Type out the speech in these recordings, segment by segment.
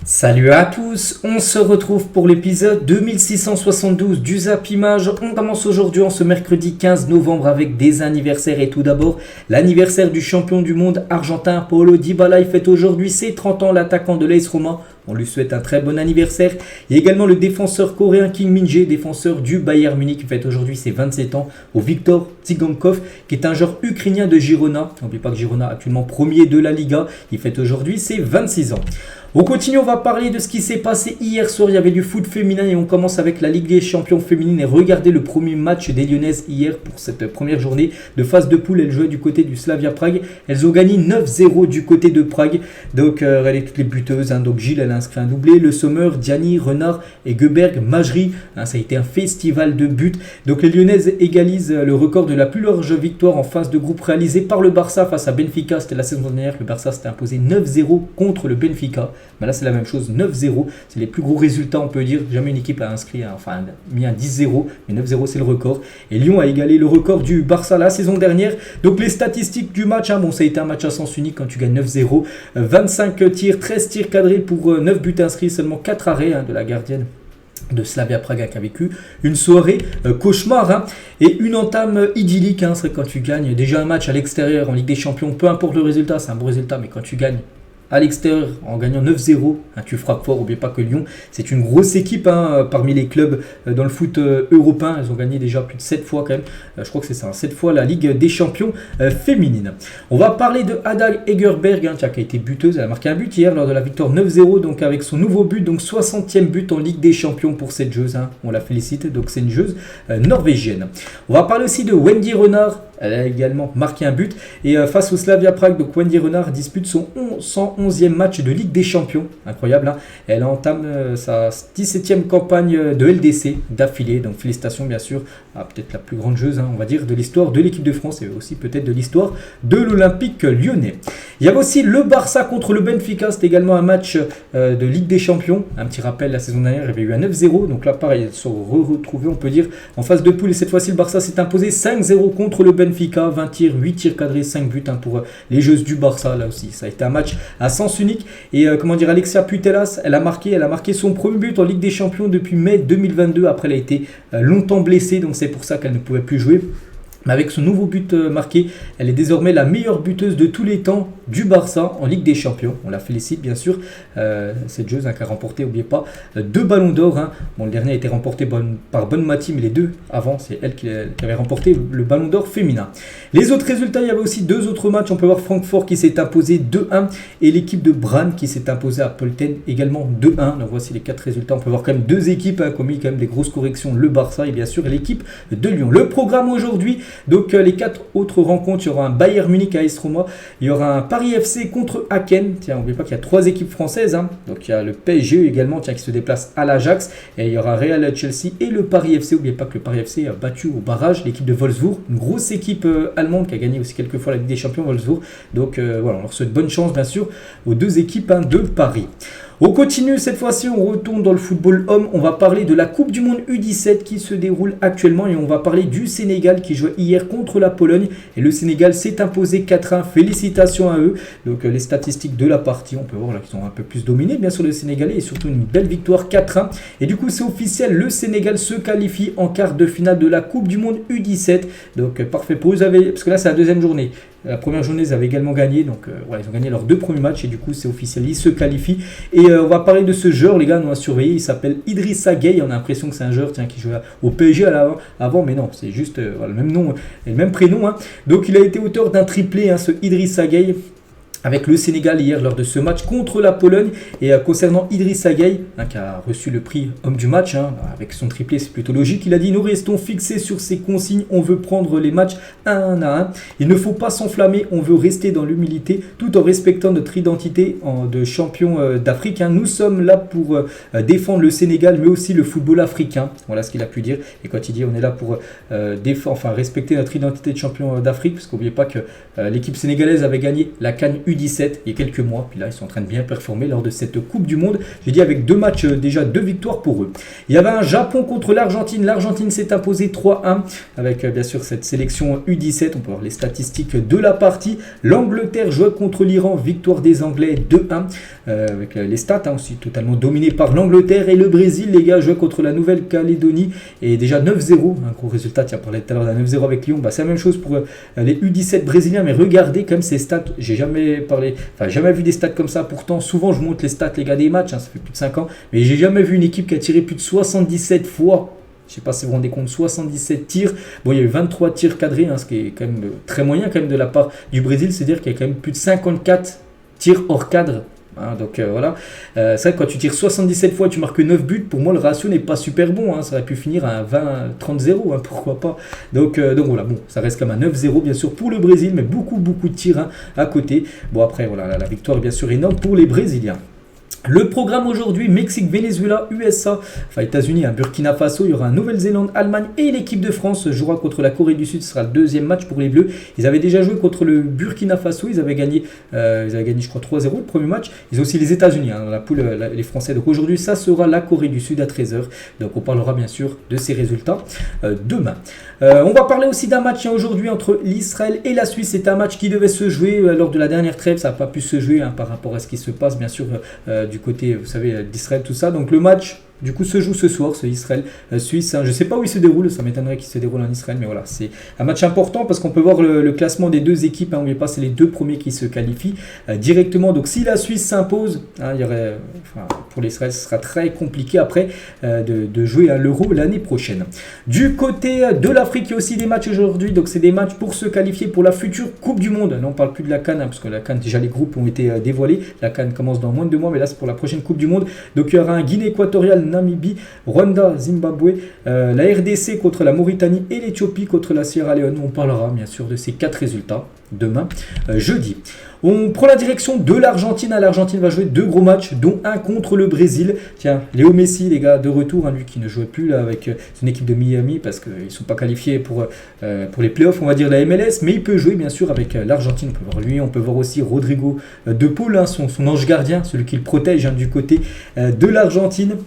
Salut à tous, on se retrouve pour l'épisode 2672 du Zap Image. On commence aujourd'hui en ce mercredi 15 novembre avec des anniversaires et tout d'abord l'anniversaire du champion du monde argentin Paulo Dybala. Il fête aujourd'hui ses 30 ans, l'attaquant de l'AS Roma. On lui souhaite un très bon anniversaire. Il y a également le défenseur coréen Kim Min-jae, défenseur du Bayern Munich, qui fête aujourd'hui ses 27 ans, au Viktor Tsygankov, qui est un joueur ukrainien de Girona. N'oubliez pas que Girona actuellement premier de la Liga. Il fête aujourd'hui ses 26 ans. On continue, on va parler de ce qui s'est passé hier soir. Il y avait du foot féminin et on commence avec la Ligue des champions féminine. Et regardez le premier match des Lyonnaises hier pour cette première journée de phase de poule. Elles jouaient du côté du Slavia Prague. Elles ont gagné 9-0 du côté de Prague. Donc regardez toutes les buteuses. Donc Gilles, elle a inscrit un doublé. Le Sommer, Diani, Renard et Goeberg, Majri. Ça a été un festival de buts. Donc les Lyonnaises égalisent le record de la plus large victoire en phase de groupe réalisée par le Barça face à Benfica. C'était la saison dernière. Le Barça s'était imposé 9-0 contre le Benfica. Mais là c'est la même chose, 9-0, c'est les plus gros résultats on peut dire, jamais une équipe a inscrit, mis un 10-0, mais 9-0 c'est le record. Et Lyon a égalé le record du Barça la saison dernière. Donc les statistiques du match, ça a été un match à sens unique quand tu gagnes 9-0, 25 tirs, 13 tirs cadrés pour 9 buts inscrits, seulement 4 arrêts de la gardienne de Slavia Prague qui a vécu une soirée cauchemar et une entame idyllique. C'est quand tu gagnes déjà un match à l'extérieur en Ligue des Champions, peu importe le résultat, c'est un bon résultat, mais quand tu gagnes à l'extérieur en gagnant 9-0, tu frappes fort. N'oubliez pas que Lyon c'est une grosse équipe parmi les clubs dans le foot européen. Elles ont gagné déjà plus de 7 fois quand même, je crois que c'est ça, 7 fois la Ligue des champions féminine. On va parler de Ada Hegerberg qui a été buteuse. Elle a marqué un but hier lors de la victoire 9-0, donc avec son nouveau but, donc 60e but en Ligue des champions pour cette joueuse. On la félicite, donc c'est une joueuse norvégienne. On va parler aussi de Wendy Renard. Elle a également marqué un but. Et face au Slavia Prague, donc Wendy Renard dispute son 111e match de Ligue des Champions. Incroyable. Elle entame sa 17e campagne de LDC d'affilée. Donc félicitations bien sûr à peut-être la plus grande joueuse, on va dire, de l'histoire de l'équipe de France et aussi peut-être de l'histoire de l'Olympique lyonnais. Il y avait aussi le Barça contre le Benfica. C'était également un match de Ligue des Champions. Un petit rappel, la saison dernière, il y avait eu un 9-0. Donc là, pareil, ils se sont retrouvés, on peut dire, en phase de poule. Et cette fois-ci, le Barça s'est imposé 5-0 contre le Benfica. 20 tirs, 8 tirs cadrés, 5 buts pour les joueuses du Barça. Là aussi, ça a été un match à sens unique. Et Alexia Putellas, elle a marqué son premier but en Ligue des Champions depuis mai 2022. Après, elle a été longtemps blessée. Donc c'est pour ça qu'elle ne pouvait plus jouer. Mais avec son nouveau but marqué, elle est désormais la meilleure buteuse de tous les temps du Barça en Ligue des Champions. On la félicite bien sûr, cette joueuse qui a remporté, n'oubliez pas, 2 ballons d'or. Le dernier a été remporté par Bonmati, mais les deux avant, c'est elle qui avait remporté le ballon d'or féminin. Les autres résultats, il y avait aussi 2 autres matchs. On peut voir Francfort qui s'est imposé 2-1 et l'équipe de Brann qui s'est imposée à Pölten également 2-1. Donc voici les 4 résultats. On peut voir quand même 2 équipes qui ont mis quand même des grosses corrections, le Barça et bien sûr l'équipe de Lyon. Le programme aujourd'hui, donc les 4 autres rencontres, il y aura un Bayern Munich à AS Roma, il y aura un Paris FC contre Aachen. Tiens, n'oubliez pas qu'il y a 3 équipes françaises. Donc il y a le PSG également qui se déplace à l'Ajax. Et il y aura Real Chelsea et le Paris FC. N'oubliez pas que le Paris FC a battu au barrage l'équipe de Wolfsburg. Une grosse équipe allemande qui a gagné aussi quelques fois la Ligue des Champions, Wolfsburg. Donc voilà, on leur souhaite bonne chance bien sûr aux 2 équipes de Paris. On continue, cette fois-ci on retourne dans le football homme, on va parler de la Coupe du Monde U17 qui se déroule actuellement et on va parler du Sénégal qui jouait hier contre la Pologne et le Sénégal s'est imposé 4-1, félicitations à eux. Donc les statistiques de la partie, on peut voir là qu'ils ont un peu plus dominé bien sûr le Sénégalais et surtout une belle victoire 4-1 et du coup c'est officiel, le Sénégal se qualifie en quart de finale de la Coupe du Monde U17, donc parfait pour eux, parce que là c'est la deuxième journée. La première journée, ils avaient également gagné, donc voilà, ils ont gagné leurs 2 premiers matchs et du coup c'est officiel, ils se qualifient. Et on va parler de ce joueur, les gars, nous on a surveillé, il s'appelle Idrissa Gueye. On a l'impression que c'est un joueur qui jouait au PSG avant, mais non, c'est juste le même nom et le même prénom. Donc il a été auteur d'un triplé, ce Idrissa Gueye, avec le Sénégal hier lors de ce match contre la Pologne. Et concernant Idrissa Gueye, qui a reçu le prix homme du match, avec son triplé, c'est plutôt logique. Il a dit: nous restons fixés sur ces consignes, on veut prendre les matchs un à un. Il ne faut pas s'enflammer, on veut rester dans l'humilité tout en respectant notre identité de champion d'Afrique. Nous sommes là pour défendre le Sénégal, mais aussi le football africain. Voilà ce qu'il a pu dire. Et quand il dit on est là pour respecter notre identité de champion d'Afrique, parce qu'oubliez pas que l'équipe sénégalaise avait gagné la CAN U17 il y a quelques mois. Puis là, ils sont en train de bien performer lors de cette Coupe du Monde. J'ai dit avec 2 matchs, déjà 2 victoires pour eux. Il y avait un Japon contre l'Argentine. L'Argentine s'est imposée 3-1 avec bien sûr cette sélection U17. On peut voir les statistiques de la partie. L'Angleterre jouait contre l'Iran. Victoire des Anglais 2-1 avec les stats aussi totalement dominées par l'Angleterre. Et le Brésil, les gars, jouait contre la Nouvelle-Calédonie. Et déjà 9-0. Un gros résultat. Tiens, on parlait tout à l'heure d'un 9-0 avec Lyon. C'est la même chose pour les U17 brésiliens. Mais regardez comme ces stats. J'ai jamais vu des stats comme ça. Pourtant, souvent, je montre les stats, les gars, des matchs. Ça fait plus de 5 ans. Mais j'ai jamais vu une équipe qui a tiré plus de 77 fois. Je ne sais pas si vous vous rendez compte, 77 tirs. Bon, il y a eu 23 tirs cadrés, ce qui est quand même très moyen quand même de la part du Brésil. C'est-à-dire qu'il y a quand même plus de 54 tirs hors cadre. Donc voilà. C'est vrai que quand tu tires 77 fois, tu marques 9 buts. Pour moi, le ratio n'est pas super bon. Ça aurait pu finir à 20-30-0, pourquoi pas. Donc voilà, bon, ça reste comme un 9-0 bien sûr pour le Brésil, mais beaucoup de tirs à côté. Bon, après, voilà, la victoire est bien sûr énorme pour les Brésiliens. Le programme aujourd'hui, Mexique, Venezuela, USA, États-Unis, Burkina Faso, il y aura un Nouvelle-Zélande, Allemagne et l'équipe de France jouera contre la Corée du Sud. Ce sera le deuxième match pour les Bleus. Ils avaient déjà joué contre le Burkina Faso, ils avaient gagné je crois 3-0 le premier match. Ils ont aussi les États-Unis dans la poule, les Français. Donc aujourd'hui, ça sera la Corée du Sud à 13h. Donc on parlera bien sûr de ces résultats demain. On va parler aussi d'un match aujourd'hui entre l'Israël et la Suisse. C'est un match qui devait se jouer lors de la dernière trêve. Ça n'a pas pu se jouer par rapport à ce qui se passe bien sûr du côté, vous savez, d'Israël, tout ça. Donc le match, du coup, se joue ce soir, c'est Israël-Suisse. Je ne sais pas où il se déroule, ça m'étonnerait qu'il se déroule en Israël, mais voilà, c'est un match important parce qu'on peut voir le classement des deux équipes. N'oubliez pas, c'est les 2 premiers qui se qualifient directement. Donc si la Suisse s'impose, pour l'Israël, ce sera très compliqué après de jouer à l'Euro l'année prochaine. Du côté de l'Afrique, il y a aussi des matchs aujourd'hui. Donc c'est des matchs pour se qualifier pour la future Coupe du Monde. Là, on ne parle plus de la CAN, parce que la CAN, déjà les groupes ont été dévoilés. La CAN commence dans moins de 2 mois, mais là c'est pour la prochaine Coupe du Monde. Donc il y aura un Guinée équatoriale, Namibie, Rwanda, Zimbabwe, la RDC contre la Mauritanie et l'Éthiopie contre la Sierra Leone. On parlera bien sûr de ces 4 résultats demain, jeudi. On prend la direction de l'Argentine. L'Argentine va jouer 2 gros matchs, dont un contre le Brésil. Tiens, Léo Messi, les gars, de retour, lui qui ne jouait plus là, avec son équipe de Miami parce qu'ils ne sont pas qualifiés pour les playoffs, on va dire, la MLS. Mais il peut jouer bien sûr avec l'Argentine. On peut voir lui, on peut voir aussi Rodrigo de Paul, son ange gardien, celui qui le protège du côté de l'Argentine.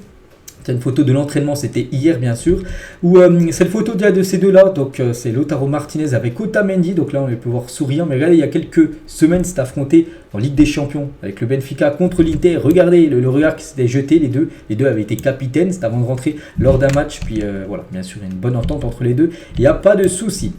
C'est une photo de l'entraînement, c'était hier bien sûr. C'est une photo de ces deux-là. Donc c'est Lautaro Martinez avec Otamendi. Donc là on peut voir souriant. Mais regardez, il y a quelques semaines, c'est affronté en Ligue des Champions avec le Benfica contre l'Inter. Regardez le regard qui s'était jeté, les deux. Les deux avaient été capitaines, c'était avant de rentrer lors d'un match. Puis voilà, bien sûr, il y a une bonne entente entre les deux. Il n'y a pas de souci.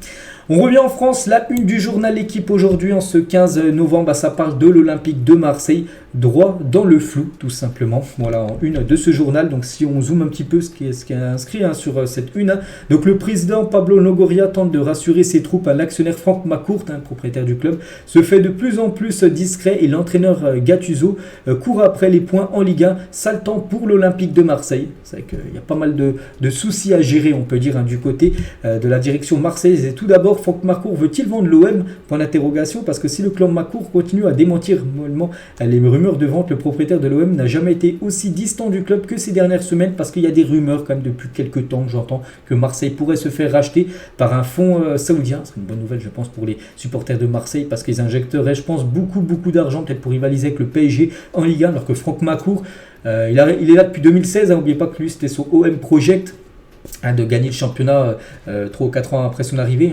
On revient en France, la une du journal L'équipe aujourd'hui en ce 15 novembre, ça parle de l'Olympique de Marseille, droit dans le flou tout simplement. Voilà, en une de ce journal. Donc si on zoome un petit peu ce qui est inscrit sur cette une. Donc le président Pablo Longoria tente de rassurer ses troupes. L'actionnaire Franck Macourt, propriétaire du club, se fait de plus en plus discret et l'entraîneur Gattuso court après les points en Ligue 1. Sale temps pour l'Olympique de Marseille. C'est vrai qu'il y a pas mal de soucis à gérer, on peut dire, du côté de la direction marseillaise. Et tout d'abord, Franck Macourt veut-il vendre l'OM? Point d'interrogation, parce que si le club Macourt continue à démentir mollement les rumeurs de vente, le propriétaire de l'OM n'a jamais été aussi distant du club que ces dernières semaines, parce qu'il y a des rumeurs quand même depuis quelques temps que j'entends que Marseille pourrait se faire racheter par un fonds saoudien. C'est une bonne nouvelle, je pense, pour les supporters de Marseille, parce qu'ils injecteraient, je pense, beaucoup d'argent peut-être pour rivaliser avec le PSG en Ligue 1, alors que Franck Macourt, il est là depuis 2016. N'oubliez pas que lui, c'était son OM Project. De gagner le championnat 3 ou 4 ans après son arrivée.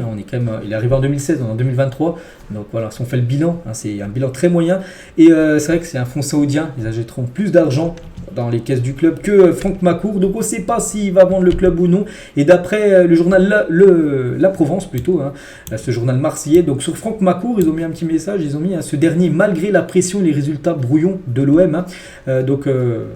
Il est arrivé en 2016, en 2023. Donc voilà, si on fait le bilan, c'est un bilan très moyen. Et c'est vrai que c'est un fonds saoudien. Ils achèteront plus d'argent dans les caisses du club que Franck Macourt. Donc on ne sait pas s'il va vendre le club ou non. Et d'après le journal La Provence plutôt, ce journal marseillais, donc sur Franck Macourt, ils ont mis un petit message. Ils ont mis ce dernier, malgré la pression et les résultats brouillons de l'OM. Donc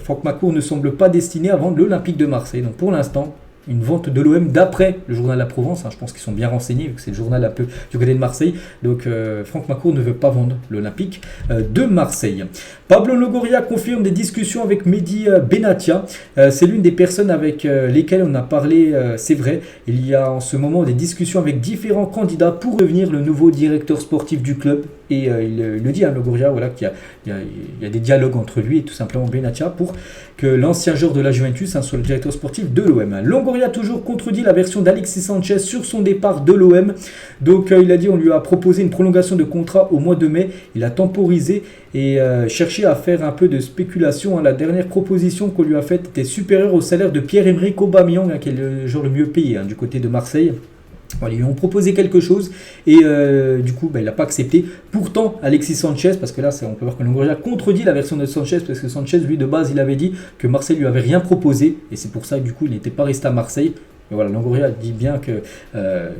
Franck Macourt ne semble pas destiné à vendre l'Olympique de Marseille. Donc pour l'instant, une vente de l'OM d'après le journal La Provence. Je pense qu'ils sont bien renseignés vu que c'est le journal un peu du côté de Marseille. Donc Franck Macourt ne veut pas vendre l'Olympique de Marseille. Pablo Longoria confirme des discussions avec Mehdi Benatia. C'est l'une des personnes avec lesquelles on a parlé, c'est vrai. Il y a en ce moment des discussions avec différents candidats pour devenir le nouveau directeur sportif du club et il le dit, Longoria, voilà, qu'il y a des dialogues entre lui et tout simplement Benatia pour que l'ancien joueur de la Juventus soit le directeur sportif de l'OM. Longoria toujours contredit la version d'Alexis Sanchez sur son départ de l'OM. Donc il a dit on lui a proposé une prolongation de contrat au mois de mai. Il a temporisé et cherché à faire un peu de spéculation. La dernière proposition qu'on lui a faite était supérieure au salaire de Pierre-Emerick Aubameyang, qui est le joueur le mieux payé du côté de Marseille. Ils lui ont proposé quelque chose et du coup il n'a pas accepté. Pourtant Alexis Sanchez, parce que là on peut voir que Longoria contredit la version de Sanchez, parce que Sanchez lui de base il avait dit que Marseille lui avait rien proposé et c'est pour ça que du coup il n'était pas resté à Marseille. Et voilà, Longoria dit bien que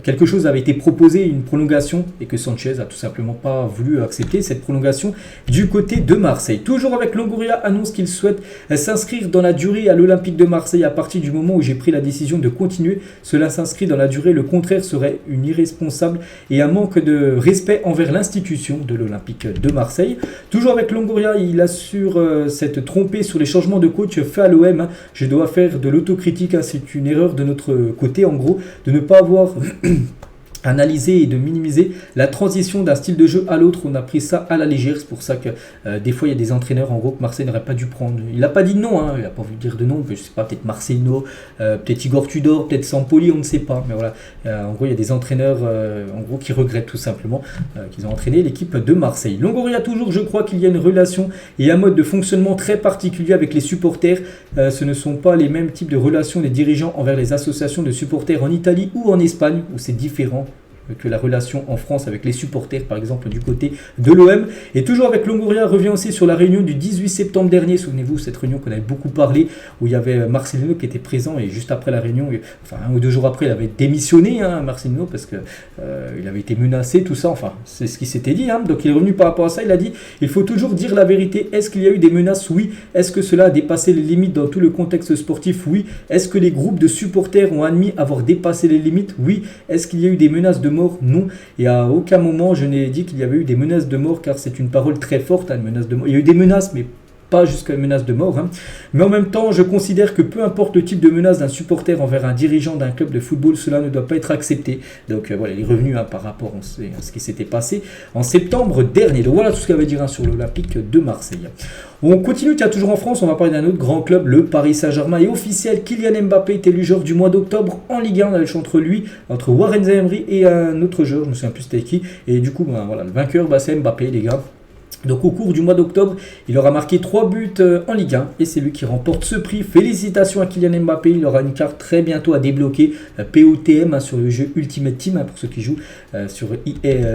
quelque chose avait été proposé, une prolongation, et que Sanchez a tout simplement pas voulu accepter cette prolongation du côté de Marseille. Toujours avec Longoria, annonce qu'il souhaite s'inscrire dans la durée à l'Olympique de Marseille à partir du moment où j'ai pris la décision de continuer. Cela s'inscrit dans la durée, le contraire serait une irresponsable et un manque de respect envers l'institution de l'Olympique de Marseille. Toujours avec Longoria, il assure s'être trompé sur les changements de coach fait à l'OM. Je dois faire de l'autocritique, c'est une erreur de notre côté en gros de ne pas avoir analyser et de minimiser la transition d'un style de jeu à l'autre. On a pris ça à la légère, c'est pour ça que des fois il y a des entraîneurs en gros que Marseille n'aurait pas dû prendre. Il n'a pas dit non, il n'a pas voulu dire de non, je sais pas, peut-être Marcelino, peut-être Igor Tudor, peut-être Sampoli, on ne sait pas, mais voilà, en gros il y a des entraîneurs en gros qui regrettent tout simplement qu'ils ont entraîné l'équipe de Marseille. Longoria toujours, je crois qu'il y a une relation et un mode de fonctionnement très particulier avec les supporters. Ce ne sont pas les mêmes types de relations des dirigeants envers les associations de supporters en Italie ou en Espagne où c'est différent que la relation en France avec les supporters, par exemple du côté de l'OM. Et toujours avec Longoria, revient aussi sur la réunion du 18 septembre dernier. Souvenez-vous, cette réunion qu'on avait beaucoup parlé, où il y avait Marcelino qui était présent, et juste après la réunion, enfin 1 ou 2 jours après, il avait démissionné, Marcelino, parce que il avait été menacé, tout ça, enfin c'est ce qui s'était dit. Donc il est revenu par rapport à ça, il a dit il faut toujours dire la vérité. Est-ce qu'il y a eu des menaces? Oui. Est-ce que cela a dépassé les limites dans tout le contexte sportif? Oui. Est-ce que les groupes de supporters ont admis avoir dépassé les limites? Oui. Est-ce qu'il y a eu des menaces de mort? Non. Et à aucun moment je n'ai dit qu'il y avait eu des menaces de mort, car c'est une parole très forte, une menace de mort. Il y a eu des menaces, mais pas jusqu'à une menace de mort. Mais en même temps, je considère que peu importe le type de menace d'un supporter envers un dirigeant d'un club de football, cela ne doit pas être accepté. Donc voilà, il est revenu par rapport à ce qui s'était passé en septembre dernier. Donc voilà tout ce qu'il avait à dire sur l'Olympique de Marseille. On continue, toujours en France, on va parler d'un autre grand club, le Paris Saint-Germain. Et officiel, Kylian Mbappé est élu joueur du mois d'octobre en Ligue 1. On a le choix entre Warren Zaïre et un autre joueur, je ne me souviens plus c'était qui. Et du coup, voilà, le vainqueur, c'est Mbappé, les gars. Donc au cours du mois d'octobre, il aura marqué 3 buts en Ligue 1 et c'est lui qui remporte ce prix. Félicitations à Kylian Mbappé, il aura une carte très bientôt à débloquer, POTM sur le jeu Ultimate Team pour ceux qui jouent sur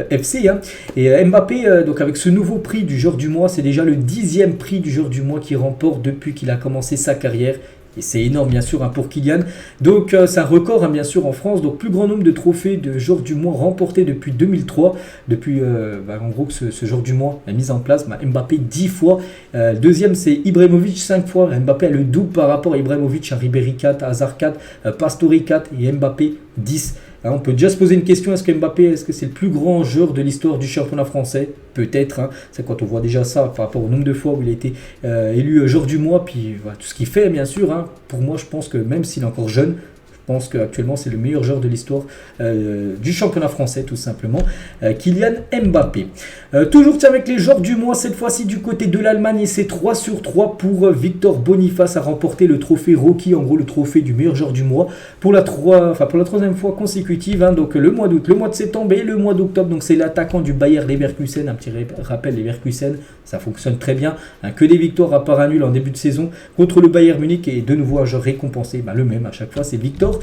FC. Et Mbappé, donc avec ce nouveau prix du joueur du mois, c'est déjà le 10e prix du joueur du mois qu'il remporte depuis qu'il a commencé sa carrière. Et c'est énorme bien sûr pour Kylian. Donc c'est un record bien sûr en France. Donc plus grand nombre de trophées de joueur du mois remportés depuis 2003. Depuis en gros que ce joueur du mois a mis en place Mbappé 10 fois. Deuxième c'est Ibrahimovic 5 fois. Mbappé a le double par rapport à Ibrahimovic, Ribéry 4, Hazard 4, Pastore 4 et Mbappé 10. On peut déjà se poser une question, est-ce que c'est le plus grand joueur de l'histoire du championnat français? Peut-être, c'est quand on voit déjà ça par rapport au nombre de fois où il a été élu joueur du mois, puis voilà, tout ce qu'il fait bien sûr. Pour moi je pense que même s'il est encore jeune, je pense qu'actuellement c'est le meilleur joueur de l'histoire du championnat français tout simplement, Kylian Mbappé. Toujours avec les joueurs du mois, cette fois-ci du côté de l'Allemagne, et c'est 3 sur 3 pour Victor Boniface à remporter le trophée Rocky, en gros le trophée du meilleur joueur du mois pour la 3e fois consécutive. Donc le mois d'août, le mois de septembre et le mois d'octobre. Donc c'est l'attaquant du Bayer Leverkusen, un petit rappel, Leverkusen ça fonctionne très bien, que des victoires à part un nul en début de saison contre le Bayern Munich, et de nouveau un joueur récompensé, le même à chaque fois, c'est Victor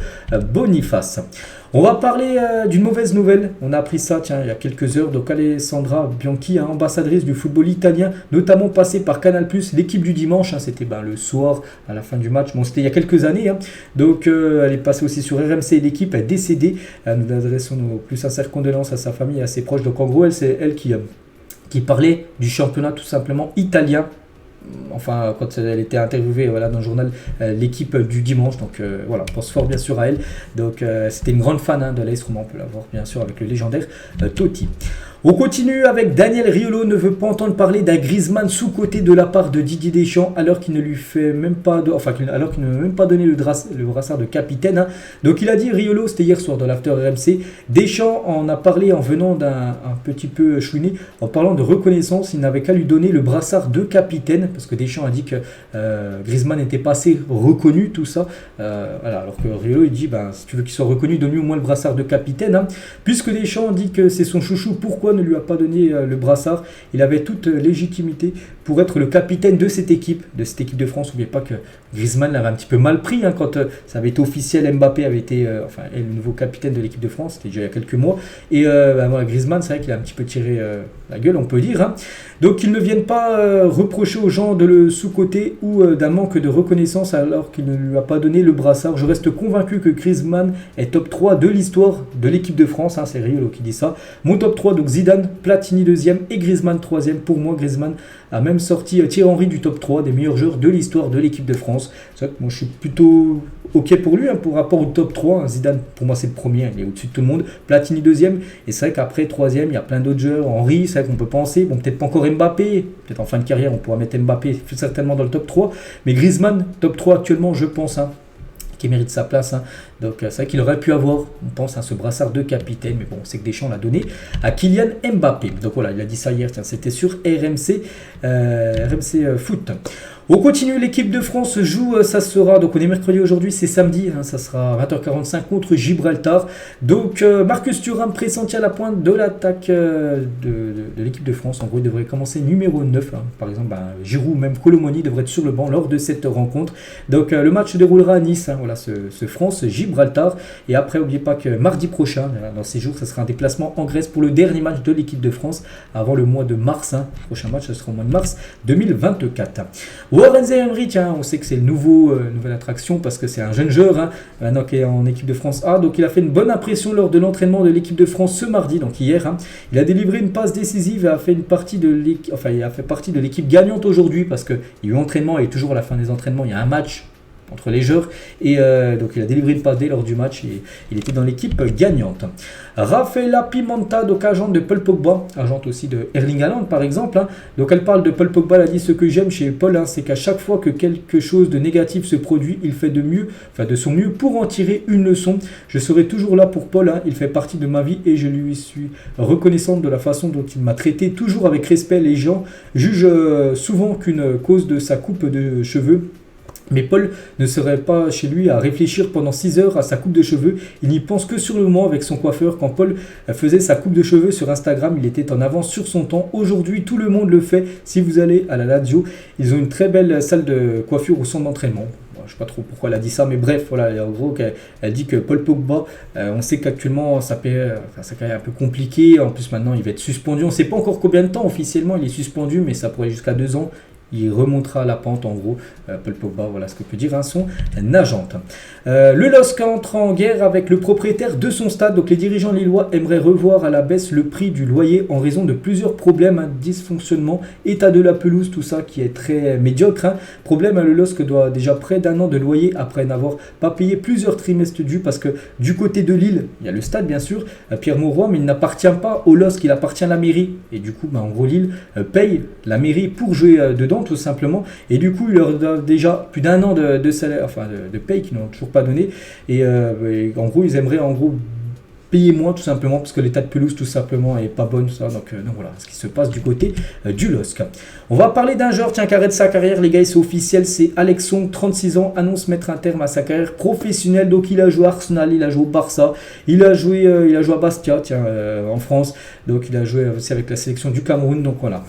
Boniface. On va parler d'une mauvaise nouvelle. On a appris ça il y a quelques heures. Donc Alessandra Bianchi, ambassadrice du football italien, notamment passée par Canal+, l'équipe du dimanche. C'était le soir à la fin du match. Bon, c'était il y a quelques années. Donc elle est passée aussi sur RMC. L'équipe est décédée. Nous adressons nos plus sincères condoléances à sa famille et à ses proches. Donc en gros, c'est elle qui parlait du championnat tout simplement italien. Enfin, quand elle était interviewée dans le journal l'équipe du dimanche, donc on pense fort bien sûr à elle. Donc c'était une grande fan de l'AS Roma, on peut la voir bien sûr avec le légendaire Totti. On continue avec Daniel Riolo ne veut pas entendre parler d'un Griezmann sous-coté de la part de Didier Deschamps alors qu'il ne lui fait même pas alors qu'il ne veut même pas donné le brassard de capitaine. Hein. Donc il a dit, Riolo, c'était hier soir dans l'after RMC, Deschamps en a parlé en venant d'un petit peu chouiné, en parlant de reconnaissance, il n'avait qu'à lui donner le brassard de capitaine parce que Deschamps a dit que Griezmann n'était pas assez reconnu, tout ça. Voilà, alors que Riolo il dit, si tu veux qu'il soit reconnu, donne-lui au moins le brassard de capitaine. Hein. Puisque Deschamps dit que c'est son chouchou, pourquoi ne lui a pas donné le brassard? Il avait toute légitimité pour être le capitaine de cette équipe de France. N'oubliez pas que Griezmann l'avait un petit peu mal pris quand ça avait été officiel, Mbappé avait été le nouveau capitaine de l'équipe de France, c'était déjà il y a quelques mois. Et voilà, Griezmann, c'est vrai qu'il a un petit peu tiré la gueule, on peut dire. Hein. Donc qu'ils ne viennent pas reprocher aux gens de le sous-coter ou d'un manque de reconnaissance alors qu'il ne lui a pas donné le brassard. Je reste convaincu que Griezmann est top 3 de l'histoire de l'équipe de France. Hein, c'est Riolo qui dit ça. Mon top 3, donc Zidane, Platini 2e et Griezmann 3e. Pour moi, Griezmann a même sorti Thierry Henry du top 3 des meilleurs joueurs de l'histoire de l'équipe de France. C'est vrai que moi je suis plutôt ok pour lui, hein, pour rapport au top 3. Hein. Zidane, pour moi c'est le premier, il est au-dessus de tout le monde. Platini 2e, et c'est vrai qu'après 3e, il y a plein d'autres joueurs. Henry, c'est vrai qu'on peut penser, bon peut-être pas encore Mbappé, peut-être en fin de carrière on pourra mettre Mbappé certainement dans le top 3. Mais Griezmann, top 3 actuellement, je pense. Hein, qui mérite sa place. Hein. Donc c'est vrai qu'il aurait pu avoir, on pense, ce brassard de capitaine, mais bon, c'est que Deschamps l'a donné à Kylian Mbappé. Donc voilà, il a dit ça hier, tiens, c'était sur RMC Foot. On continue, l'équipe de France joue, ça sera, donc on est mercredi aujourd'hui, c'est samedi, hein, ça sera 20h45 contre Gibraltar. Donc Marcus Thuram pressenti à la pointe de l'attaque de l'équipe de France. En gros, il devrait commencer numéro 9. Hein. Par exemple, Giroud, même Colomoni devrait être sur le banc lors de cette rencontre. Donc le match se déroulera à Nice, hein, voilà, ce France-Gibraltar. Et après, n'oubliez pas que mardi prochain, dans ces jours, ça sera un déplacement en Grèce pour le dernier match de l'équipe de France avant le mois de mars. Hein. Le prochain match, ce sera au mois de mars 2024. Warren Zaïre-Emery, tiens, on sait que c'est nouvelle attraction parce que c'est un jeune joueur, hein, maintenant qui est en équipe de France A. Donc il a fait une bonne impression lors de l'entraînement de l'équipe de France ce mardi, donc hier. Hein. Il a délivré une passe décisive et a fait il a fait partie de l'équipe gagnante aujourd'hui parce qu'il y a eu entraînement et toujours à la fin des entraînements, il y a un match entre les joueurs et donc il a délivré une passe D lors du match et il était dans l'équipe gagnante. Rafaela Pimenta, donc agente de Paul Pogba, agente aussi de Erling Haaland par exemple. Hein. Donc elle parle de Paul Pogba, elle a dit ce que j'aime chez Paul, hein, c'est qu'à chaque fois que quelque chose de négatif se produit, il fait de son mieux pour en tirer une leçon. Je serai toujours là pour Paul, hein, il fait partie de ma vie et je lui suis reconnaissante de la façon dont il m'a traité, toujours avec respect. Les gens jugent souvent qu'une cause de sa coupe de cheveux. Mais Paul ne serait pas chez lui à réfléchir pendant 6 heures à sa coupe de cheveux. Il n'y pense que sur le moment avec son coiffeur. Quand Paul faisait sa coupe de cheveux sur Instagram, il était en avance sur son temps. Aujourd'hui, tout le monde le fait. Si vous allez à la Lazio, ils ont une très belle salle de coiffure au centre d'entraînement. Je ne sais pas trop pourquoi elle a dit ça, mais bref, voilà, en gros, elle dit que Paul Pogba, on sait qu'actuellement, sa carrière est un peu compliquée. En plus, maintenant, il va être suspendu. On ne sait pas encore combien de temps officiellement il est suspendu, mais ça pourrait jusqu'à 2 ans. Il remontera la pente, en gros. Paul Pogba, voilà ce que peut dire son agente. Le LOSC entre en guerre avec le propriétaire de son stade. Donc les dirigeants lillois aimeraient revoir à la baisse le prix du loyer en raison de plusieurs problèmes, hein, dysfonctionnement, état de la pelouse, tout ça qui est très médiocre. Hein. Problème, le LOSC doit déjà près d'un an de loyer après n'avoir pas payé plusieurs trimestres dus parce que du côté de Lille, il y a le stade bien sûr, Pierre Mauroy, mais il n'appartient pas au LOSC, il appartient à la mairie. Et du coup, en gros, Lille paye la mairie pour jouer dedans, tout simplement, et du coup ils leur donnent déjà plus d'un an de salaire, de paye qu'ils n'ont toujours pas donné, et en gros ils aimeraient payer moins tout simplement parce que l'état de pelouse tout simplement est pas bonne, tout ça. Donc voilà ce qui se passe du côté du LOSC. On va parler d'un joueur qui arrête sa carrière, les gars, c'est officiel, c'est Alex Song, 36 ans, annonce mettre un terme à sa carrière professionnelle. Donc il a joué à Arsenal, il a joué au Barça, il a joué à Bastia, en France. Donc il a joué aussi avec la sélection du Cameroun. Donc voilà,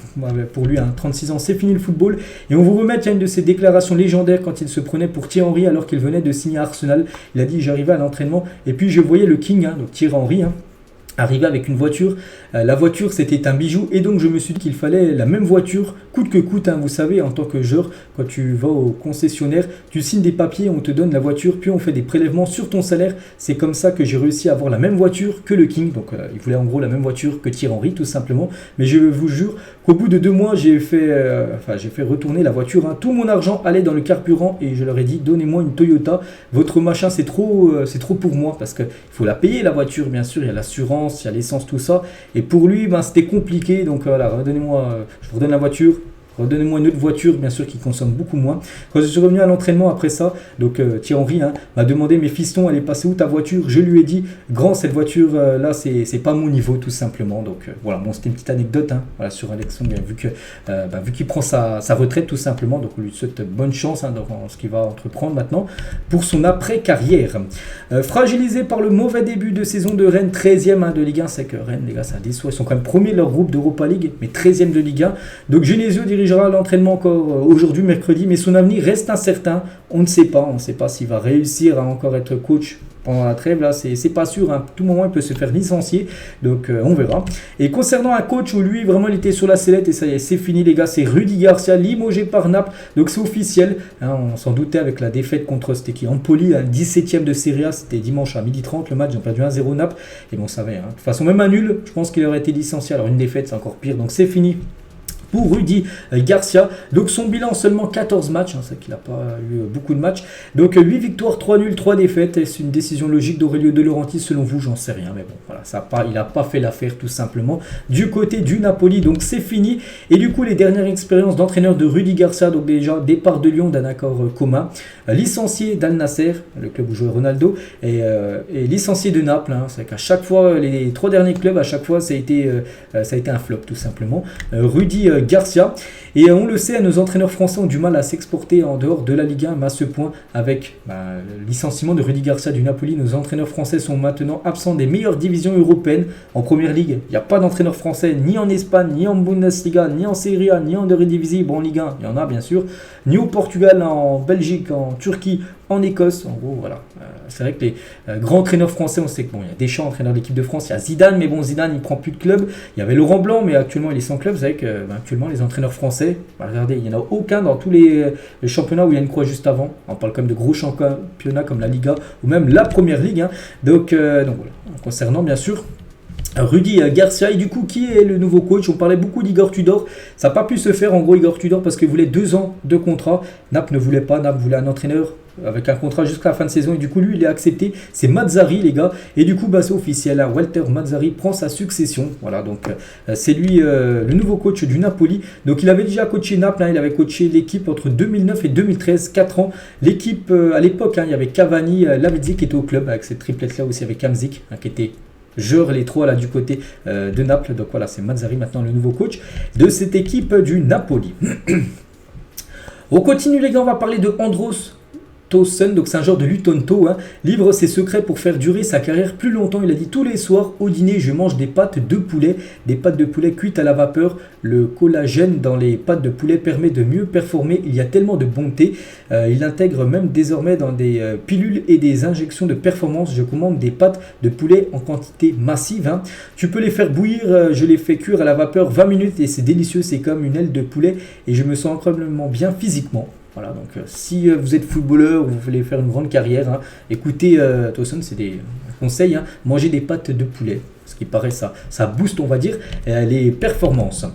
pour lui, 36 ans, c'est fini le football. Et on vous remet une de ses déclarations légendaires quand il se prenait pour Thierry Henry alors qu'il venait de signer à Arsenal. Il a dit: j'arrivais à l'entraînement et puis je voyais le King, donc Thierry Henry, arrivé avec une voiture. La voiture, c'était un bijou, et donc je me suis dit qu'il fallait la même voiture coûte que coûte. Vous savez, en tant que joueur, quand tu vas au concessionnaire, tu signes des papiers, on te donne la voiture, puis on fait des prélèvements sur ton salaire. C'est comme ça que j'ai réussi à avoir la même voiture que le King. Donc il voulait en gros la même voiture que Thierry Henry, tout simplement. Mais je vous jure qu'au bout de 2 mois, j'ai fait retourner la voiture. Tout mon argent allait dans le carburant et je leur ai dit: donnez-moi une Toyota. Votre machin, c'est trop pour moi, parce qu'il faut la payer la voiture, bien sûr. Il y a l'assurance, l'expérience, il y a l'essence, tout ça. Et pour lui, c'était compliqué. Donc voilà, redonnez-moi, je vous redonne la voiture. Redonnez-moi une autre voiture, bien sûr, qui consomme beaucoup moins. Quand je suis revenu à l'entraînement après ça, donc Thierry Henry m'a demandé, mais fiston, elle est passée où ta voiture? Je lui ai dit, grand, cette voiture là, c'est pas mon niveau, tout simplement. Donc voilà, bon, c'était une petite anecdote voilà, sur Alex Song, vu qu'il prend sa retraite, tout simplement. Donc on lui souhaite bonne chance dans ce qu'il va entreprendre maintenant pour son après-carrière. Fragilisé par le mauvais début de saison de Rennes, 13e de Ligue 1, c'est que Rennes, les gars, ça déçoit. Ils sont quand même premiers de leur groupe d'Europa League, mais 13e de Ligue 1. Donc Genesio dirigera l'entraînement encore aujourd'hui, mercredi, mais son avenir reste incertain. On ne sait pas s'il va réussir à encore être coach pendant la trêve. Là, c'est pas sûr. À tout moment, il peut se faire licencier. Donc, on verra. Et concernant un coach où lui, vraiment, il était sur la sellette et ça y est, c'est fini, les gars. C'est Rudy Garcia, limogé par Naples. Donc, c'est officiel. On s'en doutait avec la défaite contre c'était qui Empoli, 17e de Serie A. C'était dimanche à 12h30 le match. Ils ont perdu 1-0 Naples. Et bon, on savait. De toute façon, même un nul, je pense qu'il aurait été licencié. Alors, une défaite, c'est encore pire. Donc, c'est fini pour Rudy Garcia. Donc son bilan seulement 14 matchs, c'est qu'il n'a pas eu beaucoup de matchs. Donc 8 victoires, 3 nuls, 3 défaites. C'est une décision logique d'Aurelio De Laurentiis selon vous? J'en sais rien, mais bon, voilà, il n'a pas fait l'affaire tout simplement du côté du Napoli. Donc c'est fini. Et du coup, les dernières expériences d'entraîneur de Rudy Garcia, donc déjà départ de Lyon d'un accord commun, licencié d'Al Nasser, le club où jouait Ronaldo, et licencié de Naples. C'est qu'à chaque fois, les 3 derniers clubs, à chaque fois, ça a été un flop tout simplement. Rudy Garcia. Et on le sait, nos entraîneurs français ont du mal à s'exporter en dehors de la Ligue 1, mais à ce point, avec le licenciement de Rudy Garcia du Napoli, nos entraîneurs français sont maintenant absents des meilleures divisions européennes. En Première Ligue, il n'y a pas d'entraîneurs français ni en Espagne, ni en Bundesliga, ni en Serie A, ni en Eredivisie. Bon, en Ligue 1, il y en a bien sûr, ni au Portugal, en Belgique, en Turquie, en Écosse. En gros, voilà. C'est vrai que les grands entraîneurs français, on sait que bon, il y a Deschamps, entraîneur de l'équipe de France, il y a Zidane, mais bon, Zidane, il prend plus de club. Il y avait Laurent Blanc, mais actuellement, il est sans club. Vous savez que actuellement, les entraîneurs français, regardez, il n'y en a aucun dans tous les championnats où il y a une croix juste avant. On parle quand même de gros championnats comme la Liga ou même la Première Ligue. Donc voilà. Concernant, bien sûr, Rudy Garcia. Et du coup, qui est le nouveau coach? On parlait beaucoup d'Igor Tudor. Ça n'a pas pu se faire, en gros, Igor Tudor, parce qu'il voulait 2 ans de contrat. Naples ne voulait pas. Naples voulait un entraîneur avec un contrat jusqu'à la fin de saison. Et du coup, lui, il est accepté. C'est Mazzarri, les gars. Et du coup, c'est officiel. Walter Mazzarri prend sa succession. Voilà, donc c'est lui le nouveau coach du Napoli. Donc, il avait déjà coaché Naples. Il avait coaché l'équipe entre 2009 et 2013, 4 ans. L'équipe, à l'époque, il y avait Cavani, Lavezzi qui était au club, avec cette triplette-là aussi, avec Hamzik, qui était les 3 là du côté de Naples. Donc voilà, c'est Mazzarri maintenant le nouveau coach de cette équipe du Napoli. On continue, les gars, on va parler de Andros Towson, donc c'est un genre de Lutonto, livre ses secrets pour faire durer sa carrière plus longtemps. Il a dit: tous les soirs au dîner, je mange des pâtes de poulet cuites à la vapeur. Le collagène dans les pâtes de poulet permet de mieux performer. Il y a tellement de bonté. Il intègre même désormais dans des pilules et des injections de performance. Je commande des pâtes de poulet en quantité massive. Tu peux les faire bouillir. Je les fais cuire à la vapeur 20 minutes et c'est délicieux. C'est comme une aile de poulet et je me sens incroyablement bien physiquement. Voilà, donc si vous êtes footballeur ou vous voulez faire une grande carrière, écoutez Towson, c'est des conseils. Mangez des pâtes de poulet, ce qui paraît ça booste, on va dire, les performances.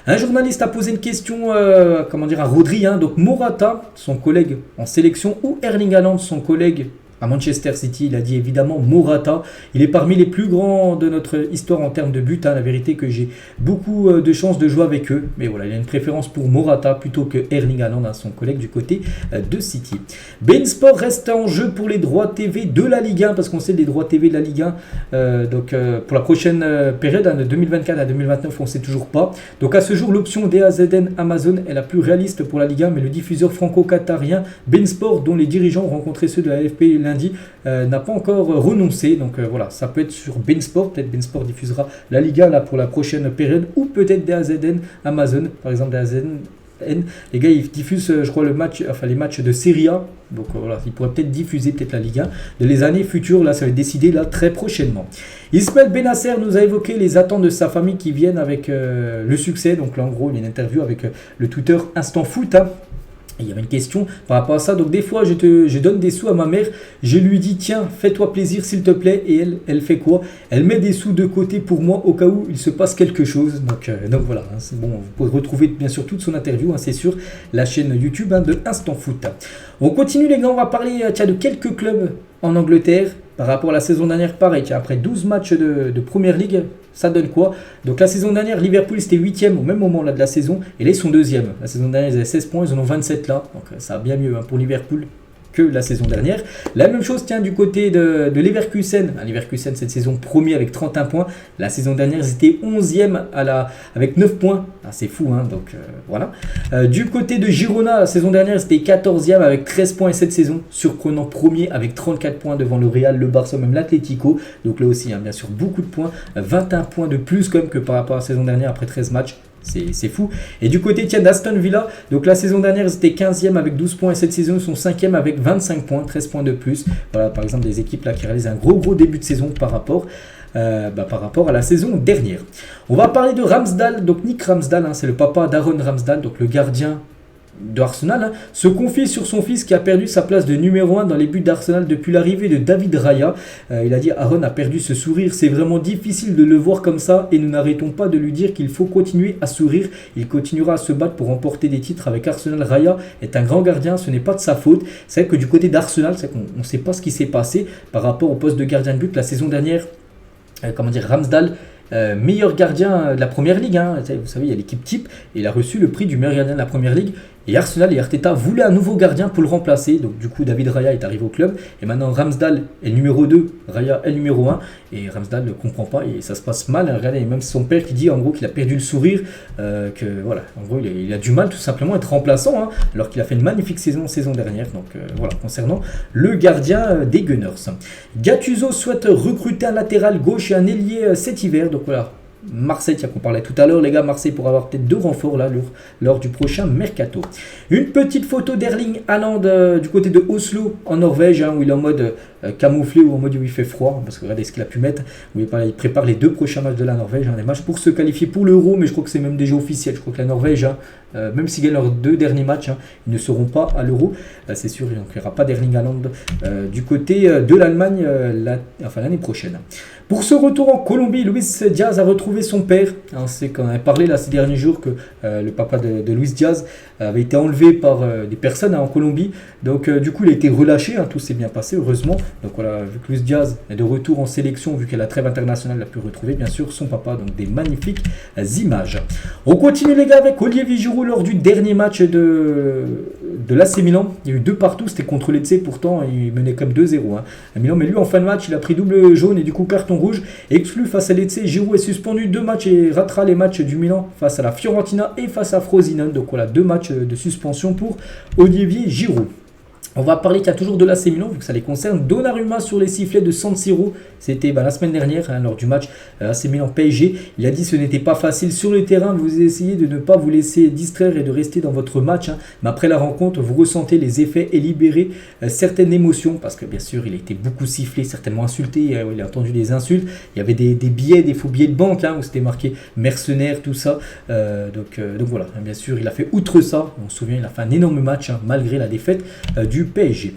Un journaliste a posé une question à Rodri, donc Morata, son collègue en sélection, ou Erling Haaland, son collègue à Manchester City. Il a dit évidemment Morata. Il est parmi les plus grands de notre histoire en termes de buts. La vérité que j'ai beaucoup de chance de jouer avec eux. Mais voilà, il a une préférence pour Morata plutôt que Erling Haaland, son collègue du côté de City. beIN Sport reste en jeu pour les droits TV de la Ligue 1, parce qu'on sait les droits TV de la Ligue 1. Pour la prochaine période, de 2024 à 2029, on ne sait toujours pas. Donc à ce jour, l'option DAZN Amazon est la plus réaliste pour la Ligue 1, mais le diffuseur franco-qatarien beIN Sport, dont les dirigeants ont rencontré ceux de la LFP lundi, n'a pas encore renoncé. Donc voilà, ça peut être sur beIN Sport. Peut-être beIN Sport diffusera la Ligue 1 pour la prochaine période, ou peut-être DAZN Amazon, par exemple DAZN. Les gars, ils diffusent, je crois, les matchs de Serie A. Donc voilà, ils pourraient peut-être diffuser la Ligue 1 de les années futures. Là, ça va être décidé très prochainement. Ismaël Benasser nous a évoqué les attentes de sa famille qui viennent avec le succès. Donc là, en gros, il y a une interview avec le Twitter Instant Foot. Il y avait une question par rapport à ça. Donc des fois, je donne des sous à ma mère. Je lui dis: tiens, fais-toi plaisir s'il te plaît. Et elle fait quoi? Elle met des sous de côté pour moi au cas où il se passe quelque chose. Donc voilà, c'est bon. Vous pouvez retrouver bien sûr toute son interview. C'est sur la chaîne YouTube de Instant Foot. On continue, les gars. On va parler de quelques clubs en Angleterre. par rapport à la saison dernière, pareil, après 12 matchs de Première Ligue, ça donne quoi? Donc la saison dernière, Liverpool c'était 8e au même moment là, de la saison, et là ils sont 2e. La saison dernière, ils avaient 16 points, ils en ont 27 là, donc ça va bien mieux pour Liverpool que la saison dernière. La même chose tient du côté de Leverkusen. Leverkusen cette saison premier avec 31 points. La saison dernière ils étaient 11e avec 9 points. C'est fou hein, donc voilà. Du côté de Girona, la saison dernière c'était 14e avec 13 points et cette saison surprenant premier avec 34 points devant le Real, le Barça, même l'Atlético. Donc là aussi hein, bien sûr beaucoup de points, 21 points de plus comme que par rapport à la saison dernière après 13 matchs. C'est fou. Et du côté d'Aston Villa, donc la saison dernière, ils étaient 15e avec 12 points et cette saison, ils sont 5e avec 25 points, 13 points de plus. Voilà, par exemple, des équipes là qui réalisent un gros début de saison par rapport à la saison dernière. On va parler de Ramsdale, donc Nick Ramsdale, hein, c'est le papa d'Aaron Ramsdale, donc le gardien de Arsenal, se confie sur son fils qui a perdu sa place de numéro 1 dans les buts d'Arsenal depuis l'arrivée de David Raya. Il a dit Aaron a perdu ce sourire, c'est vraiment difficile de le voir comme ça et nous n'arrêtons pas de lui dire qu'il faut continuer à sourire. Il continuera à se battre pour remporter des titres avec Arsenal. Raya est un grand gardien, ce n'est pas de sa faute. C'est vrai que du côté d'Arsenal, c'est qu'on ne sait pas ce qui s'est passé par rapport au poste de gardien de but la saison dernière. Ramsdale, meilleur gardien de la Première Ligue, hein. Vous savez il y a l'équipe type et il a reçu le prix du meilleur gardien de la Première Ligue. Et Arsenal et Arteta voulaient un nouveau gardien pour le remplacer. Donc du coup David Raya est arrivé au club. Et maintenant Ramsdale est le numéro 2, Raya est le numéro 1. Et Ramsdale ne comprend pas et ça se passe mal. Regardez, même son père qui dit en gros qu'il a perdu le sourire. Que voilà, en gros il a du mal tout simplement à être remplaçant. Hein, alors qu'il a fait une magnifique saison dernière. Donc voilà, concernant le gardien des Gunners. Gattuso souhaite recruter un latéral gauche et un ailier cet hiver. Donc voilà. Marseille, tiens qu'on parlait tout à l'heure les gars, Marseille pour avoir peut-être 2 renforts là lors du prochain mercato. Une petite photo d'Erling Haaland du côté de Oslo en Norvège, hein, où il est en mode camouflé ou en mode où il fait froid, parce que regardez ce qu'il a pu mettre, où il prépare les 2 prochains matchs de la Norvège, hein, des matchs pour se qualifier pour l'Euro, mais je crois que c'est même déjà officiel, je crois que la Norvège, hein, même s'ils gagnent leurs 2 derniers matchs, hein, ils ne seront pas à l'Euro, c'est sûr, donc il n'y aura pas d'Erling Haaland du côté de l'Allemagne l'année prochaine. Pour ce retour en Colombie, Luis Diaz a retrouvé son père. Hein, c'est qu'on avait parlé là ces derniers jours que le papa de Luis Diaz avait été enlevé par des personnes en Colombie. Donc du coup il a été relâché, hein, tout s'est bien passé heureusement. Donc voilà, vu que Luis Diaz est de retour en sélection, vu qu'elle a trêve internationale, il a pu retrouver bien sûr son papa. Donc des magnifiques images. On continue les gars avec Olivier Giroud lors du dernier match de l'AC Milan. Il y a eu 2 partout, c'était contre Lecce, pourtant il menait comme 2-0 hein, à Milan. Mais lui en fin de match il a pris double jaune et du coup carton rouge. Exclu face à Lecce, Giroud est suspendu 2 matchs et ratera les matchs du Milan face à la Fiorentina et face à Frosinone. Donc voilà, 2 matchs de suspension pour Olivier Giroud. On va parler qu'il y a toujours de l'AC Milan, vu que ça les concerne. Donnarumma sur les sifflets de San Siro. C'était la semaine dernière, hein, lors du match AC Milan PSG. Il a dit que ce n'était pas facile sur le terrain. Vous essayez de ne pas vous laisser distraire et de rester dans votre match. Hein. Mais après la rencontre, vous ressentez les effets et libérez certaines émotions. Parce que bien sûr, il a été beaucoup sifflé, certainement insulté. Il a entendu des insultes. Il y avait des billets, des faux billets de banque, hein, où c'était marqué mercenaires, tout ça. Donc voilà, bien sûr, il a fait outre ça. On se souvient, il a fait un énorme match, hein, malgré la défaite du PSG.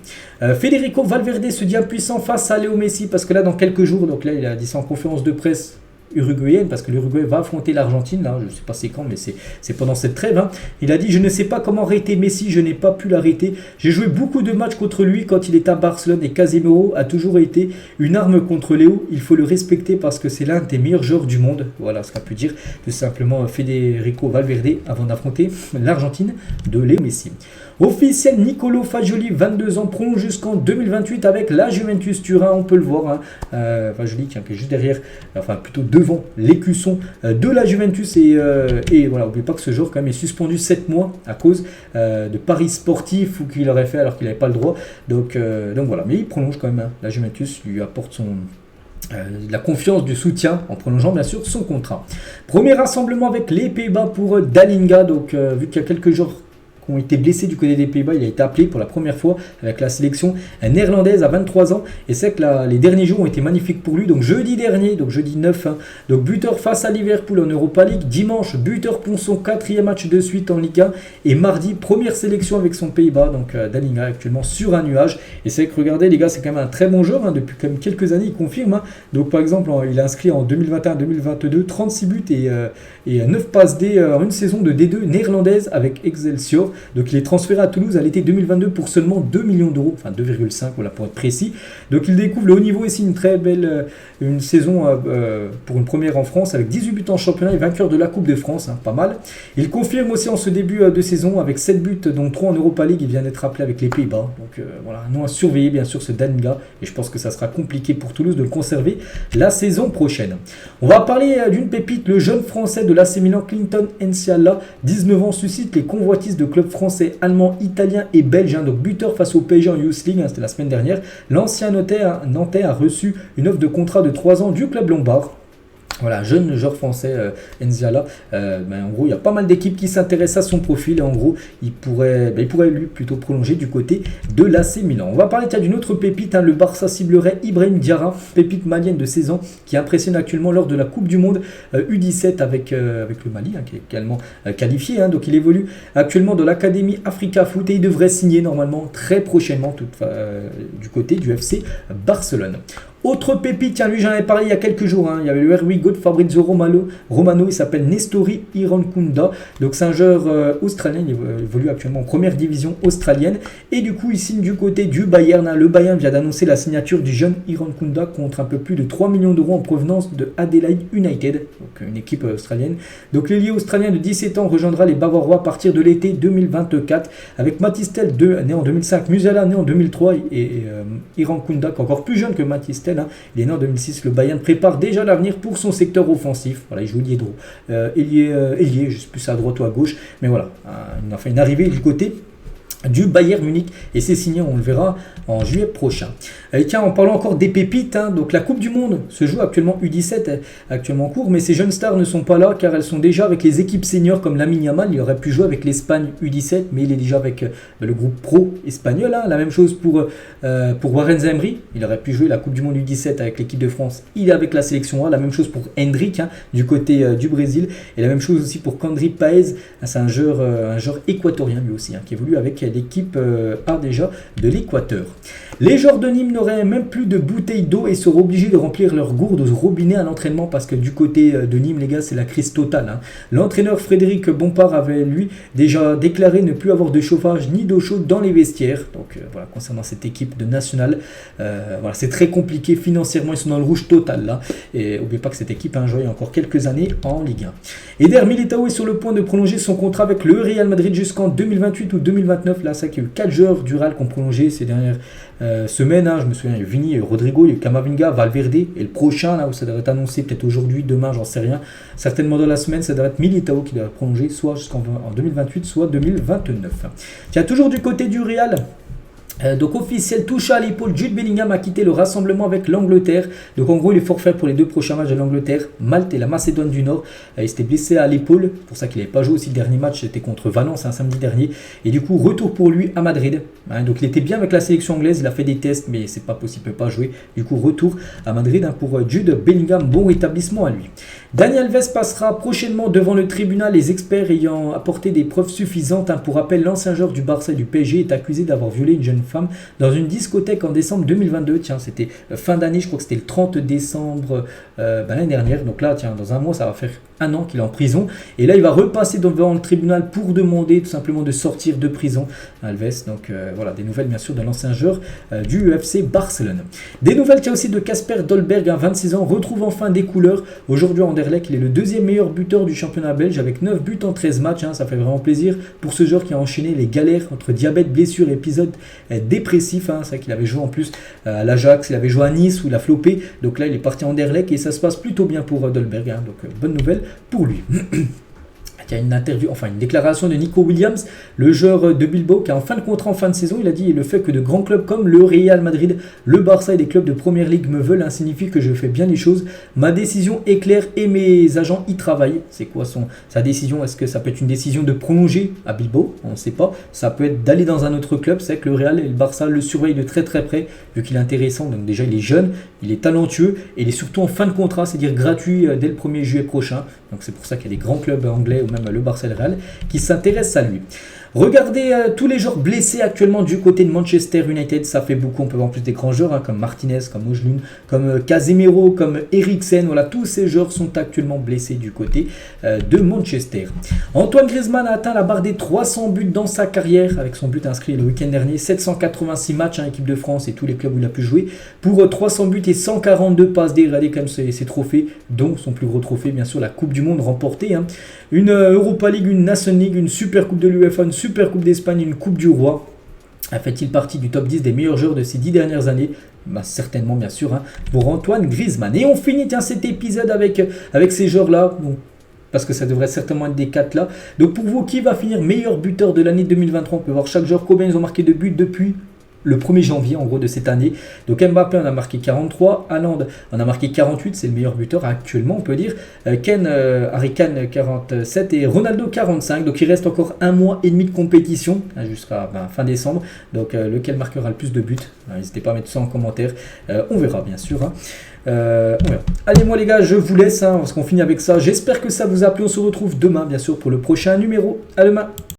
Federico Valverde se dit impuissant face à Léo Messi parce que là dans quelques jours, donc là il a dit ça en conférence de presse uruguayenne parce que l'Uruguay va affronter l'Argentine, là, je ne sais pas c'est quand mais c'est pendant cette trêve, hein. Il a dit je ne sais pas comment arrêter Messi, je n'ai pas pu l'arrêter, j'ai joué beaucoup de matchs contre lui quand il est à Barcelone et Casemiro a toujours été une arme contre Léo, il faut le respecter parce que c'est l'un des meilleurs joueurs du monde. Voilà ce qu'a pu dire tout simplement Federico Valverde avant d'affronter l'Argentine de Léo Messi. Officiel, Nicolo Fagioli, 22 ans, prolonge jusqu'en 2028 avec la Juventus Turin, on peut le voir. Hein. Fagioli qui est juste derrière, enfin plutôt devant l'écusson de la Juventus. Et voilà, n'oubliez pas que ce joueur quand même est suspendu 7 mois à cause de paris sportifs ou qu'il aurait fait alors qu'il n'avait pas le droit. Donc voilà, mais il prolonge quand même. Hein. La Juventus lui apporte la confiance, du soutien en prolongeant bien sûr son contrat. Premier rassemblement avec les Pays-Bas pour Dalinga. Donc vu qu'il y a quelques jours ont été blessés du côté des Pays-Bas, il a été appelé pour la première fois avec la sélection néerlandaise à 23 ans et c'est que les derniers jours ont été magnifiques pour lui. Donc jeudi dernier, donc jeudi 9, hein, donc buteur face à Liverpool en Europa League, dimanche buteur pour son 4e match de suite en Ligue 1 et mardi première sélection avec son Pays-Bas. Donc Dalinga actuellement sur un nuage et c'est que regardez les gars, c'est quand même un très bon joueur, hein, depuis quand même quelques années il confirme, hein. Donc par exemple il a inscrit en 2021-2022 36 buts et 9 passes D en une saison de D2 néerlandaise avec Excelsior. Donc il est transféré à Toulouse à l'été 2022 pour seulement 2 millions d'euros, enfin 2,5 voilà, pour être précis. Donc il découvre le haut niveau ici, une très belle une saison pour une première en France avec 18 buts en championnat et vainqueur de la Coupe de France, pas mal. Il confirme aussi en ce début de saison avec 7 buts, dont 3 en Europa League. Il vient d'être appelé avec les Pays-Bas. Donc voilà, un nom à surveiller bien sûr, ce Danga. Et je pense que ça sera compliqué pour Toulouse de le conserver la saison prochaine. On va parler d'une pépite, le jeune français de l'AC Milan, Clinton Enciala, 19 ans, suscite les convoitises de clubs français, allemands, italiens et belges. Donc buteur face au PSG en Youth League, c'était la semaine dernière. L'ancien Nantais a reçu une offre de contrat de 3 ans du club lombard. Voilà, jeune joueur français Enciala. En gros, il y a pas mal d'équipes qui s'intéressent à son profil. Et en gros, il pourrait lui plutôt prolonger du côté de l'AC Milan. On va parler d'une autre pépite. Le Barça ciblerait Ibrahim Diarra, pépite malienne de 16 ans, qui impressionne actuellement lors de la Coupe du Monde U17 avec le Mali, qui est également qualifié. Donc il évolue actuellement dans l'Académie Africa Foot et il devrait signer normalement très prochainement du côté du FC Barcelone. Autre pépite, lui j'en avais parlé il y a quelques jours, il y avait le Erwigo de Fabrizio Romano, il s'appelle Nestori Irankunda, donc c'est un joueur australien, il évolue actuellement en première division australienne, et du coup il signe du côté du Bayern. Le Bayern vient d'annoncer la signature du jeune Irankunda contre un peu plus de 3 millions d'euros en provenance de Adelaide United, donc une équipe australienne. Donc l'ailier australien de 17 ans rejoindra les Bavarois à partir de l'été 2024, avec Matistel né en 2005, Musiala né en 2003, et Irankunda qui est encore plus jeune que Matistel. Il est né en 2006. Le Bayern prépare déjà l'avenir pour son secteur offensif. Voilà, il joue ailier droit. Ailier, je ne sais plus à droite ou à gauche. Mais voilà, une arrivée du côté du Bayern Munich et c'est signé, on le verra en juillet prochain. Et tiens, en parlant encore des pépites, donc la Coupe du Monde se joue actuellement U17, actuellement en cours, mais ces jeunes stars ne sont pas là car elles sont déjà avec les équipes seniors comme Lamine Yamal. Il aurait pu jouer avec l'Espagne U17, mais il est déjà avec le groupe pro espagnol. La même chose pour Warren Zemri, il aurait pu jouer la Coupe du Monde U17 avec l'équipe de France. Il est avec la sélection A. La même chose pour Hendrik du côté du Brésil, et la même chose aussi pour Kandri Paez. C'est un joueur équatorien lui aussi, qui évolue avec l'équipe A déjà de l'Équateur. Les joueurs de Nîmes n'auraient même plus de bouteilles d'eau et seraient obligés de remplir leur gourde au robinet à l'entraînement parce que du côté de Nîmes, les gars, c'est la crise totale. L'entraîneur Frédéric Bompard avait lui déjà déclaré ne plus avoir de chauffage ni d'eau chaude dans les vestiaires. Donc voilà, concernant cette équipe de nationale, voilà, c'est très compliqué financièrement, ils sont dans le rouge total là. Et n'oubliez pas que cette équipe a joué encore quelques années en Ligue 1. Eder Militao est sur le point de prolonger son contrat avec le Real Madrid jusqu'en 2028 ou 2029. Là, c'est qu'il y a eu 4 joueurs du Real qui ont prolongé ces dernières semaines. Je me souviens, il y a Vini, Rodrigo, il y a eu Camavinga, Valverde. Et le prochain, là où ça devrait être annoncé, peut-être aujourd'hui, demain, j'en sais rien. Certainement dans la semaine, ça devrait être Militao qui devrait prolonger, soit jusqu'en 2028, soit 2029. Tiens, toujours du côté du Real. Donc officiel, touche à l'épaule, Jude Bellingham a quitté le rassemblement avec l'Angleterre. Donc en gros il est forfait pour les 2 prochains matchs de l'Angleterre, Malte et la Macédoine du Nord. Il s'était blessé à l'épaule, pour ça qu'il n'avait pas joué aussi le dernier match, c'était contre Valence un samedi dernier. Et du coup retour pour lui à Madrid. Donc il était bien avec la sélection anglaise, il a fait des tests mais c'est pas possible, il ne peut pas jouer. Du coup retour à Madrid pour Jude Bellingham, bon rétablissement à lui. Dani Alves passera prochainement devant le tribunal, les experts ayant apporté des preuves suffisantes. Pour rappel, l'ancien joueur du Barça et du PSG est accusé d'avoir violé une jeune femme dans une discothèque en décembre 2022. Tiens, c'était fin d'année, je crois que c'était le 30 décembre l'année dernière. Donc là, tiens, dans un mois, ça va faire 1 an qu'il est en prison. Et là, il va repasser devant le tribunal pour demander tout simplement de sortir de prison, Alves. Donc voilà, des nouvelles bien sûr de l'ancien joueur du UFC Barcelone. Des nouvelles, tiens, aussi de Kasper Dolberg, 26 ans, retrouve enfin des couleurs. Aujourd'hui, Anderlecht, il est le 2e meilleur buteur du championnat belge avec 9 buts en 13 matchs. Ça fait vraiment plaisir pour ce joueur qui a enchaîné les galères entre diabète, blessure, épisode dépressif. C'est vrai qu'il avait joué en plus à l'Ajax, il avait joué à Nice où il a flopé. Donc là, il est parti à Anderlecht et ça se passe plutôt bien pour Dolberg. Donc bonne nouvelle pour lui. Il y a une déclaration de Nico Williams, le joueur de Bilbao qui est en fin de contrat en fin de saison. Il a dit: le fait que de grands clubs comme le Real Madrid, le Barça et des clubs de première ligue me veulent signifie que je fais bien les choses. Ma décision est claire et mes agents y travaillent. C'est quoi sa décision? Est-ce que ça peut être une décision de prolonger à Bilbao? On ne sait pas. Ça peut être d'aller dans un autre club. C'est vrai que le Real et le Barça le surveillent de très très près vu qu'il est intéressant. Donc déjà il est jeune, il est talentueux et il est surtout en fin de contrat, c'est-à-dire gratuit dès le 1er juillet prochain. Donc c'est pour ça qu'il y a des grands clubs anglais ou même le Barça et le Real qui s'intéressent à lui. Regardez tous les joueurs blessés actuellement du côté de Manchester United, ça fait beaucoup. On peut voir en plus des grands joueurs comme Martinez, comme Ojlund, comme Casemiro, comme Eriksen. Voilà, tous ces joueurs sont actuellement blessés du côté de Manchester. Antoine Griezmann a atteint la barre des 300 buts dans sa carrière avec son but inscrit le week-end dernier. 786 matchs en équipe de France et tous les clubs où il a pu jouer pour 300 buts et 142 passes D. Regardez quand même ses trophées, dont son plus gros trophée, bien sûr, la Coupe du Monde remportée. Une Europa League, une Nation League, une Super Coupe de l'UEFA, une Super Coupe d'Espagne, une Coupe du Roi. Fait-il partie du top 10 des meilleurs joueurs de ces 10 dernières années? Certainement, bien sûr, pour Antoine Griezmann. Et on finit cet épisode avec ces joueurs-là. Parce que ça devrait certainement être des 4 là. Donc pour vous, qui va finir meilleur buteur de l'année 2023? On peut voir chaque joueur combien ils ont marqué de buts depuis le 1er janvier en gros de cette année. Donc Mbappé en a marqué 43, Haaland en a marqué 48, c'est le meilleur buteur actuellement on peut dire. Harry Kane 47 et Ronaldo 45. Donc il reste encore un mois et demi de compétition jusqu'à fin décembre. Donc lequel marquera le plus de buts? N'hésitez pas à mettre ça en commentaire. On verra bien sûr. On verra. Allez moi les gars, je vous laisse parce qu'on finit avec ça. J'espère que ça vous a plu. On se retrouve demain bien sûr pour le prochain numéro. À demain.